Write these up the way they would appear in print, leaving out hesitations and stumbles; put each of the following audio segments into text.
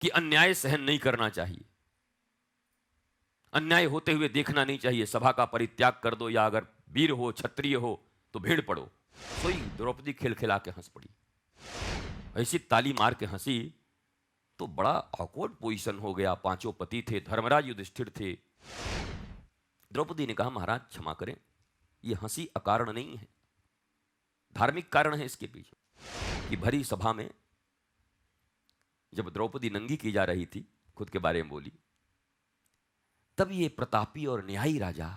कि अन्याय सहन नहीं करना चाहिए, अन्याय होते हुए देखना नहीं चाहिए, सभा का परित्याग कर दो, या अगर वीर हो क्षत्रिय हो तो भीड़ पड़ो। सोई द्रौपदी खिलखिला के हंस पड़ी। ऐसी ताली मार के हंसी तो बड़ा ऑकवर्ड पोजीशन हो गया। पांचों पति थे, धर्मराज युधिष्ठिर थे। द्रौपदी ने कहा, महाराज क्षमा करें, यह हंसी अकारण नहीं है, धार्मिक कारण है इसके पीछे। कि भरी सभा में जब द्रौपदी नंगी की जा रही थी, खुद के बारे में बोली, तब ये प्रतापी और न्यायी राजा,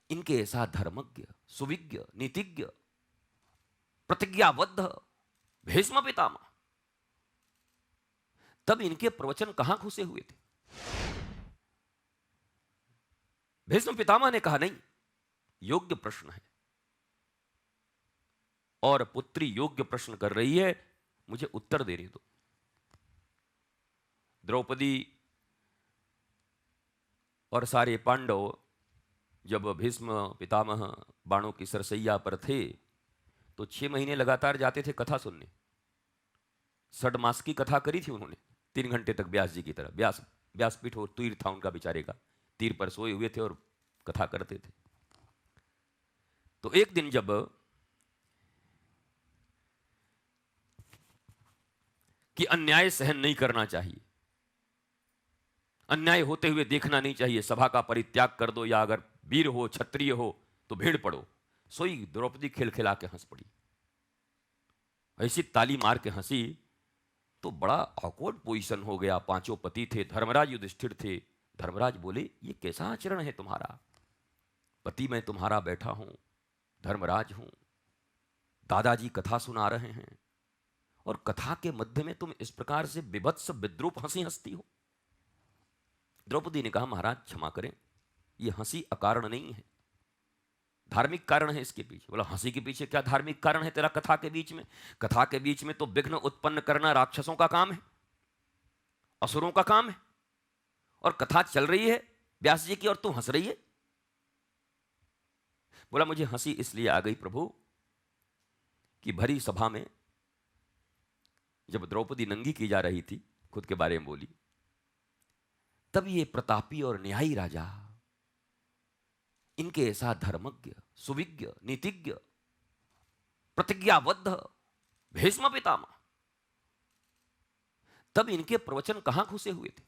इनके ऐसा धर्मज्ञ, सुविज्ञ, नीतिज्ञ, प्रतिज्ञाबद्ध भीष्म पितामह, तब इनके प्रवचन कहां घुसे हुए थे? भीष्म पितामह ने कहा, नहीं, योग्य प्रश्न है और पुत्री योग्य प्रश्न कर रही है, मुझे उत्तर देने दो। द्रौपदी और सारे पांडव जब भीष्म पितामह बाणों की सरसैया पर थे तो 6 महीने लगातार जाते थे कथा सुनने। 6 मास की कथा करी थी उन्होंने, 3 घंटे तक व्यास जी की तरह। व्यासपीठ हो तीर था उनका बेचारे का, तीर पर सोए हुए थे और कथा करते थे। तो एक दिन जब कि अन्याय सहन नहीं करना चाहिए, अन्याय होते हुए देखना नहीं चाहिए, सभा का परित्याग कर दो, या अगर वीर हो क्षत्रिय हो तो भीड़ पड़ो। सोई द्रौपदी खिलखिला के हंस पड़ी। ऐसी ताली मार के हंसी तो बड़ा ऑकवर्ड पोजीशन हो गया। पांचों पति थे, धर्मराज युधिष्ठिर थे। धर्मराज बोले, ये कैसा आचरण है तुम्हारा? पति मैं तुम्हारा बैठा हूं, धर्मराज हूं, दादाजी कथा सुना रहे हैं और कथा के मध्य में तुम इस प्रकार से विभत्स विद्रूप हंसी हंसती हो। द्रौपदी ने कहा, महाराज क्षमा करें, यह हंसी अकारण नहीं है, धार्मिक कारण है इसके पीछे। बोला, हंसी के पीछे क्या धार्मिक कारण है तेरा? कथा के बीच में, कथा के बीच में तो विघ्न उत्पन्न करना राक्षसों का काम है, असुरों का काम है, और कथा चल रही है व्यास जी की और तू हंस रही है। बोला, मुझे हंसी इसलिए आ गई प्रभु कि भरी सभा में जब द्रौपदी नंगी की जा रही थी, खुद के बारे में बोली, तब ये प्रतापी और न्यायी राजा, इनके ऐसा धर्मज्ञ, सुविज्ञ, नीतिज्ञ, प्रतिज्ञाबद्ध भीष्म पितामह, तब इनके प्रवचन कहां घुसे हुए थे?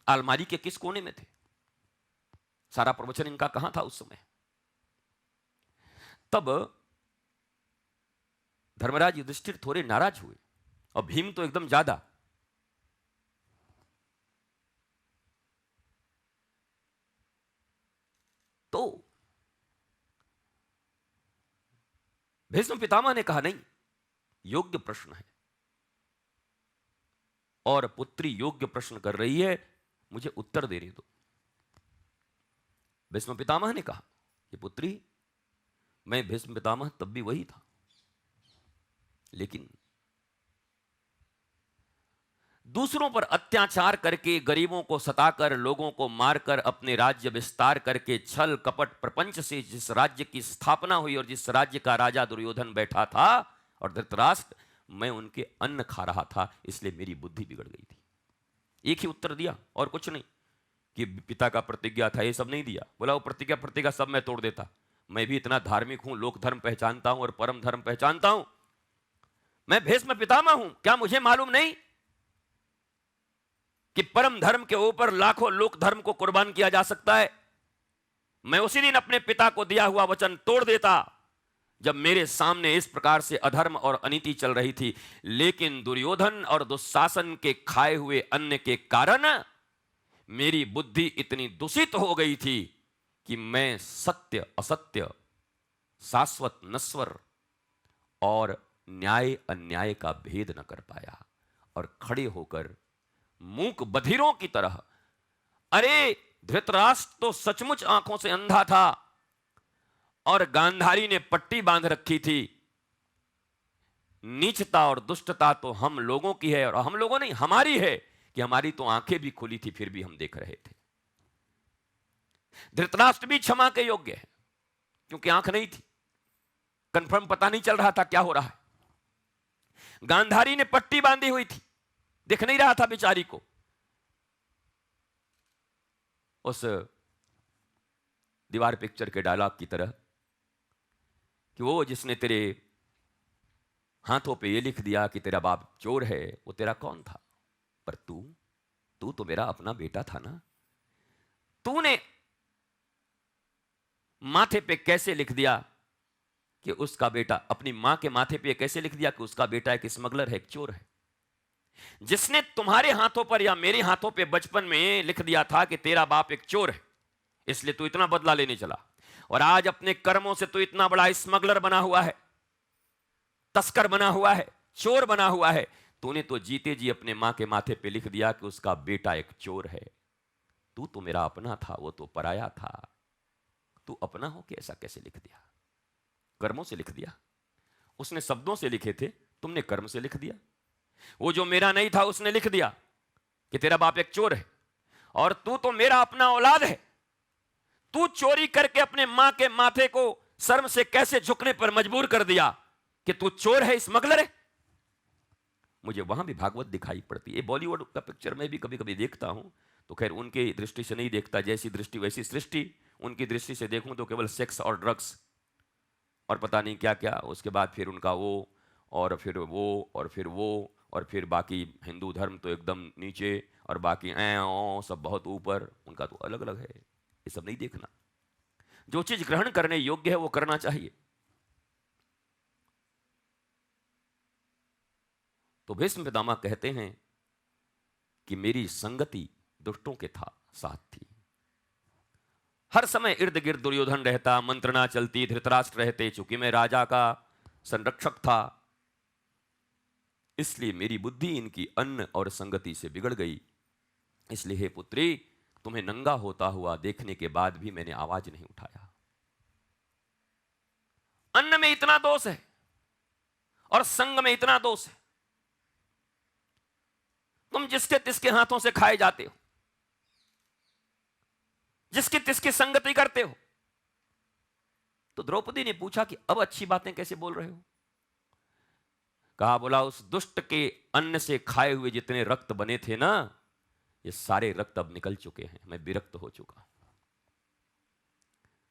अलमारी के किस कोने में थे? सारा प्रवचन इनका कहां था उस समय? तब धर्मराज युधिष्ठिर थोड़े नाराज हुए और भीम तो एकदम ज्यादा। तो भीष्म पितामह ने कहा, नहीं, योग्य प्रश्न है और पुत्री योग्य प्रश्न कर रही है, मुझे उत्तर देने दो। भीष्म पितामह ने कहा कि पुत्री, मैं भीष्म पितामह तब भी वही था, लेकिन दूसरों पर अत्याचार करके, गरीबों को सताकर, लोगों को मारकर, अपने राज्य विस्तार करके, छल कपट प्रपंच से जिस राज्य की स्थापना हुई और जिस राज्य का राजा दुर्योधन बैठा था और धृतराष्ट्र, मैं उनके अन्न खा रहा था, इसलिए मेरी बुद्धि बिगड़ गई थी। एक ही उत्तर दिया और कुछ नहीं, कि पिता का प्रतिज्ञा था, ये सब नहीं दिया। बोला, वो प्रतिज्ञा सब मैं तोड़ देता, मैं भी इतना धार्मिक हूं, लोक धर्म पहचानता हूं और परम धर्म पहचानता हूं। मैं भीष्म पितामह हूं, क्या मुझे मालूम नहीं कि परम धर्म के ऊपर लाखों लोक धर्म को कुर्बान किया जा सकता है? मैं उसी दिन अपने पिता को दिया हुआ वचन तोड़ देता जब मेरे सामने इस प्रकार से अधर्म और अनीति चल रही थी। लेकिन दुर्योधन और दुशासन के खाए हुए अन्न के कारण मेरी बुद्धि इतनी दूषित हो गई थी कि मैं सत्य असत्य, शाश्वत नश्वर और न्याय अन्याय का भेद न कर पाया और खड़े होकर मूक बधिरों की तरह, अरे धृतराष्ट्र तो सचमुच आंखों से अंधा था और गांधारी ने पट्टी बांध रखी थी। नीचता और दुष्टता तो हम लोगों की है, और हम लोगों नहीं, हमारी है, कि हमारी तो आंखें भी खुली थी फिर भी हम देख रहे थे। धृतराष्ट्र भी क्षमा के योग्य है क्योंकि आंख नहीं थी, कंफर्म पता नहीं चल रहा था क्या हो रहा है। गांधारी ने पट्टी बांधी हुई थी, दिख नहीं रहा था बेचारी को। उस दीवार पिक्चर के डायलॉग की तरह कि वो जिसने तेरे हाथों पे ये लिख दिया कि तेरा बाप चोर है, वो तेरा कौन था? पर तू तो मेरा अपना बेटा था ना। तूने माथे पे कैसे लिख दिया कि उसका बेटा, अपनी मां के माथे पे कैसे लिख दिया कि उसका बेटा एक स्मगलर है, एक चोर है? जिसने तुम्हारे हाथों पर या मेरे हाथों पे बचपन में लिख दिया था कि तेरा बाप एक चोर है, इसलिए तू इतना बदला लेने चला, और आज अपने कर्मों से तू इतना बड़ा स्मगलर बना हुआ है, तस्कर बना हुआ है, चोर बना हुआ है। तूने तो जीते जी अपने मां के माथे पे लिख दिया कि उसका बेटा एक चोर है। तू तो मेरा अपना था, वो तो पराया था। तू अपना हो के ऐसा कैसे लिख दिया? कर्मों से लिख दिया। उसने शब्दों से लिखे थे, तुमने कर्म से लिख दिया। वो जो मेरा नहीं था उसने लिख दिया कि तेरा बाप एक चोर है, और तू तो मेरा अपना औलाद है। तू चोरी करके अपने मां के माथे को शर्म से कैसे झुकने पर मजबूर कर दिया कि तू चोर है, स्मगलर है। मुझे वहां भी भागवत दिखाई पड़ती है। बॉलीवुड का पिक्चर में भी कभी कभी देखता हूं, तो खैर उनकी दृष्टि से नहीं देखता, जैसी दृष्टि वैसी सृष्टि। उनकी दृष्टि से देखूं तो केवल सेक्स और ड्रग्स और पता नहीं क्या क्या, उसके बाद फिर उनका वो, और फिर वो, और फिर वो, और फिर बाकी हिंदू धर्म तो एकदम नीचे, और बाकी सब बहुत ऊपर। उनका तो अलग अलग है, ये सब नहीं देखना। जो चीज ग्रहण करने योग्य है वो करना चाहिए। तो भीष्म पितामह कहते हैं कि मेरी संगति दुष्टों के साथ थी। हर समय इर्द गिर्द दुर्योधन रहता, मंत्रणा चलती, धृतराष्ट्र रहते। चूंकि मैं राजा का संरक्षक था, इसलिए मेरी बुद्धि इनकी अन्न और संगति से बिगड़ गई। इसलिए हे पुत्री, तुम्हें नंगा होता हुआ देखने के बाद भी मैंने आवाज नहीं उठाया। अन्न में इतना दोष है और संग में इतना दोष है। तुम जिसके तिसके हाथों से खाए जाते हो, जिसकी तिसकी संगति करते हो। तो द्रौपदी ने पूछा कि अब अच्छी बातें कैसे बोल रहे हो? कहा, बोला, उस दुष्ट के अन्न से खाए हुए जितने रक्त बने थे ना, ये सारे रक्त अब निकल चुके हैं। मैं विरक्त हो चुका,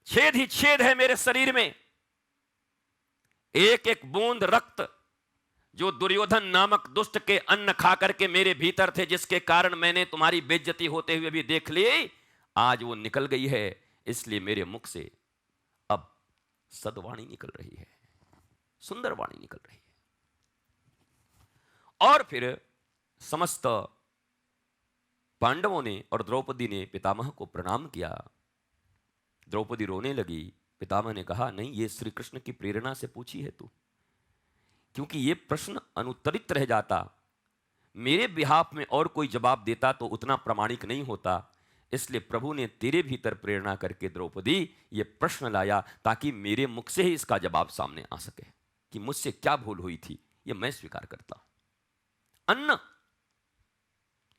छेद ही छेद है मेरे शरीर में। एक एक बूंद रक्त जो दुर्योधन नामक दुष्ट के अन्न खा करके मेरे भीतर थे, जिसके कारण मैंने तुम्हारी बेइज्जती होते हुए भी देख ली, आज वो निकल गई है। इसलिए मेरे मुख से अब सद्वाणी निकल रही है, सुंदर वाणी निकल रही है। और फिर समस्त पांडवों ने और द्रौपदी ने पितामह को प्रणाम किया। द्रौपदी रोने लगी। पितामह ने कहा, नहीं, ये श्री कृष्ण की प्रेरणा से पूछी है तू, क्योंकि ये प्रश्न अनुत्तरित रह जाता, मेरे बिहाफ में और कोई जवाब देता तो उतना प्रामाणिक नहीं होता। इसलिए प्रभु ने तेरे भीतर प्रेरणा करके द्रौपदी ये प्रश्न लाया, ताकि मेरे मुख से ही इसका जवाब सामने आ सके कि मुझसे क्या भूल हुई थी। ये मैं स्वीकार करता हूं। अन्न,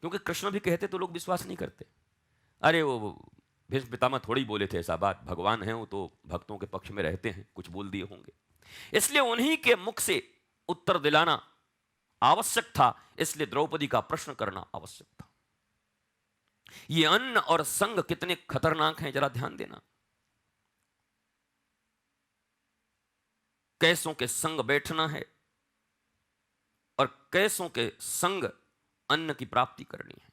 क्योंकि कृष्ण भी कहते तो लोग विश्वास नहीं करते। अरे वो भीष्म पितामह थोड़ी बोले थे ऐसा बात, भगवान हैं वो तो भक्तों के पक्ष में रहते हैं, कुछ बोल दिए होंगे। इसलिए उन्हीं के मुख से उत्तर दिलाना आवश्यक था, इसलिए द्रौपदी का प्रश्न करना आवश्यक था। ये अन्न और संग कितने खतरनाक हैं, जरा ध्यान देना। कैसों के संग बैठना है और कैसों के संग अन्न की प्राप्ति करनी है।